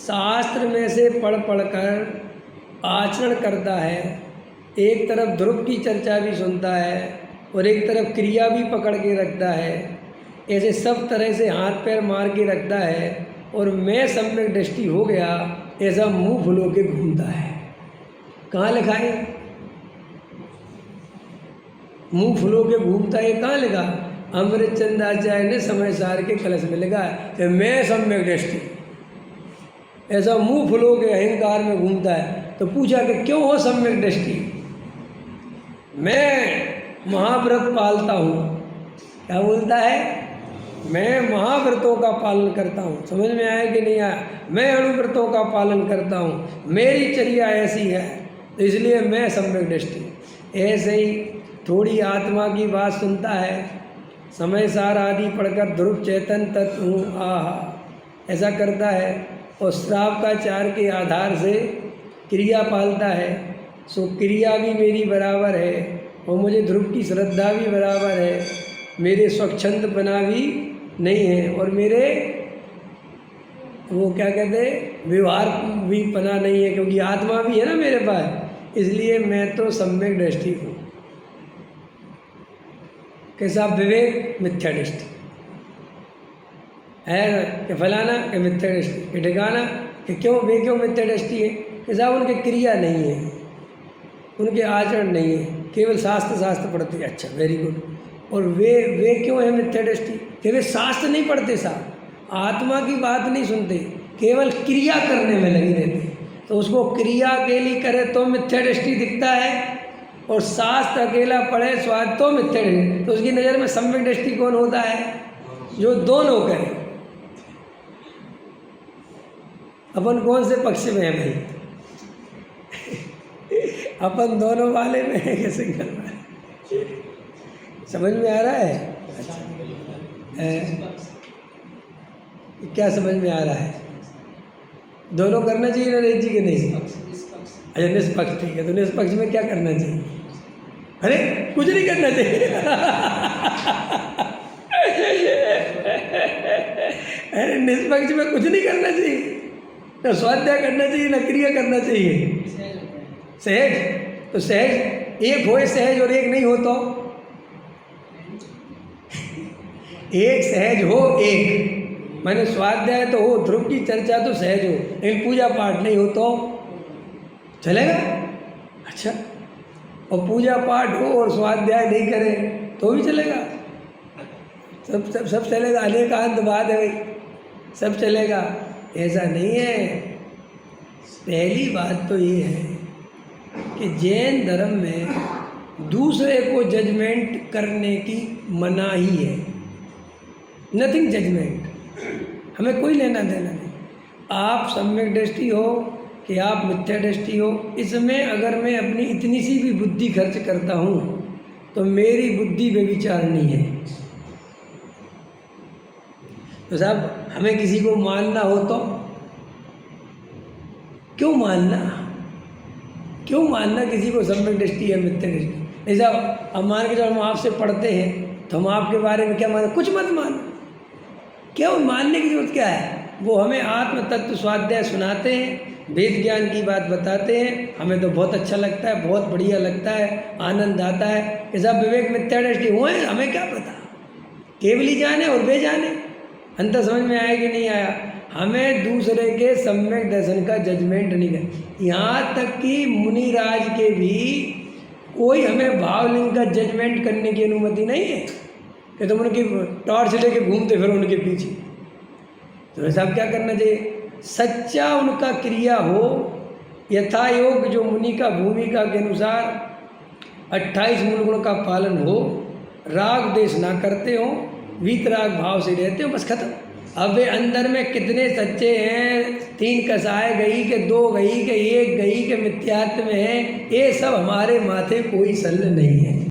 शास्त्र में से पढ़ कर आचरण करता है, एक तरफ ध्रुव की चर्चा भी सुनता है और एक तरफ क्रिया भी पकड़ के रखता है, ऐसे सब तरह से हाथ पैर मार के रखता है और मैं सम्यक दृष्टि हो गया ऐसा मुंह फुलो के घूमता है। कहाँ लिखा है? मुंह फुलो के घूमता है, कहाँ लिखा? अमृत चंदाचार्य ने समय सार के कलश में लिखा है कि मैं सम्यक दृष्टि, ऐसा मुंह फुलो के अहंकार में घूमता है। तो पूछा कि क्यों हो सम्यक दृष्टि? मैं महाव्रत पालता हूँ। क्या बोलता है? मैं महाव्रतों का पालन करता हूँ। समझ में आया कि नहीं आया? मैं अनुव्रतों का पालन करता हूँ, मेरी चर्या ऐसी है, तो इसलिए मैं सम्यक दृष्टि। ऐसे ही थोड़ी आत्मा की बात सुनता है, समय सार आदि पढ़कर ध्रुव चेतन तत्व हूँ आहा, ऐसा करता है और श्रावकाचार के आधार से क्रिया पालता है। सो क्रिया भी मेरी बराबर है और मुझे ध्रुव की श्रद्धा भी बराबर है, मेरे स्वच्छंदपना भी नहीं है और मेरे वो क्या कहते हैं व्यवहार भी पना नहीं है, क्योंकि आत्मा भी है ना मेरे पास, इसलिए मैं तो सम्यक दृष्टि हूँ। कैसा? विवेक मिथ्या दृष्टि है ना, कि फलाना कि मिथ्या दृष्टि, कि ठिकाना कि क्यों वे क्यों मिथ्या दृष्टि है? कि साहब उनके क्रिया नहीं है, उनके आचरण नहीं है, केवल शास्त्र पढ़ते हैं। अच्छा, वेरी गुड। और वे क्यों है मिथ्या दृष्टि? कि वे शास्त्र नहीं पढ़ते साहब, आत्मा की बात नहीं सुनते, केवल क्रिया करने में लगी रहते। तो उसको क्रिया अकेली करे तो मिथ्या दृष्टि दिखता है, और शास्त्र अकेला पढ़े स्वाद तो मिथ्या दृष्टि। तो उसकी नज़र में सम्यक दृष्टि कौन होता है? जो दोनों करे। अपन कौन से पक्ष में है भाई? अपन दोनों वाले में है कि सिंगल वाले? समझ में आ रहा है? क्या समझ में आ रहा है? दोनों करना चाहिए नरेश जी के नहीं? अच्छा, निष्पक्ष, ठीक है। तो निष्पक्ष में क्या करना चाहिए? अरे कुछ नहीं करना चाहिए। अरे निष्पक्ष में कुछ नहीं करना चाहिए, न स्वाध्याय करना चाहिए न क्रिया करना चाहिए। सहज, तो सहज एक हो सहज और एक नहीं हो तो एक सहज हो, एक मैंने स्वाध्याय तो हो, ध्रुव की चर्चा तो सहज हो, लेकिन पूजा पाठ नहीं हो तो चलेगा? अच्छा, और पूजा पाठ हो और स्वाध्याय नहीं करे तो भी चलेगा? सब चलेगा। अनेकांत बात है भाई, सब चलेगा, ऐसा नहीं है। पहली बात तो ये है कि जैन धर्म में दूसरे को जजमेंट करने की मनाही है। नथिंग जजमेंट, हमें कोई लेना देना नहीं। आप सम्यक दृष्टि हो कि आप मिथ्या दृष्टि हो, इसमें अगर मैं अपनी इतनी सी भी बुद्धि खर्च करता हूँ तो मेरी बुद्धि व्यभिचारिणी है। तो साहब हमें किसी को मानना हो तो क्यों मानना? क्यों मानना किसी को सम्यक दृष्टि है मिथ्या दृष्टि? नहीं साहब, अब मान के जब हम आपसे पढ़ते हैं तो हम आपके बारे में क्या माने? कुछ मत मानो। क्यों मानने की जरूरत क्या है? वो हमें आत्म तत्व स्वाध्याय सुनाते हैं, वेद ज्ञान की बात बताते हैं, हमें तो बहुत अच्छा लगता है, बहुत बढ़िया लगता है, आनंद आता है। ये सब विवेक मिथ्या दृष्टि हुए, हमें क्या पता? केवली जाने और वे जाने। अंतर समझ में आया कि नहीं आया? हमें दूसरे के सम्यक दर्शन का जजमेंट नहीं कर। यहाँ तक कि मुनिराज के भी कोई हमें भावलिंग का जजमेंट करने की अनुमति नहीं है कि तुम उनकी टॉर्च लेके घूमते फिरो उनके पीछे। तो ऐसा क्या करना चाहिए? सच्चा उनका क्रिया हो, यथा योग जो मुनि का भूमिका के अनुसार 28 मूल गुण का पालन हो, राग देश ना करते हो, वीतराग भाव से रहते हो, बस खत्म। अब वे अंदर में कितने सच्चे हैं, 3 कसाए गई के 2 गई के 1 गई के मिथ्यात्व में है, ये सब हमारे माथे कोई सल नहीं है।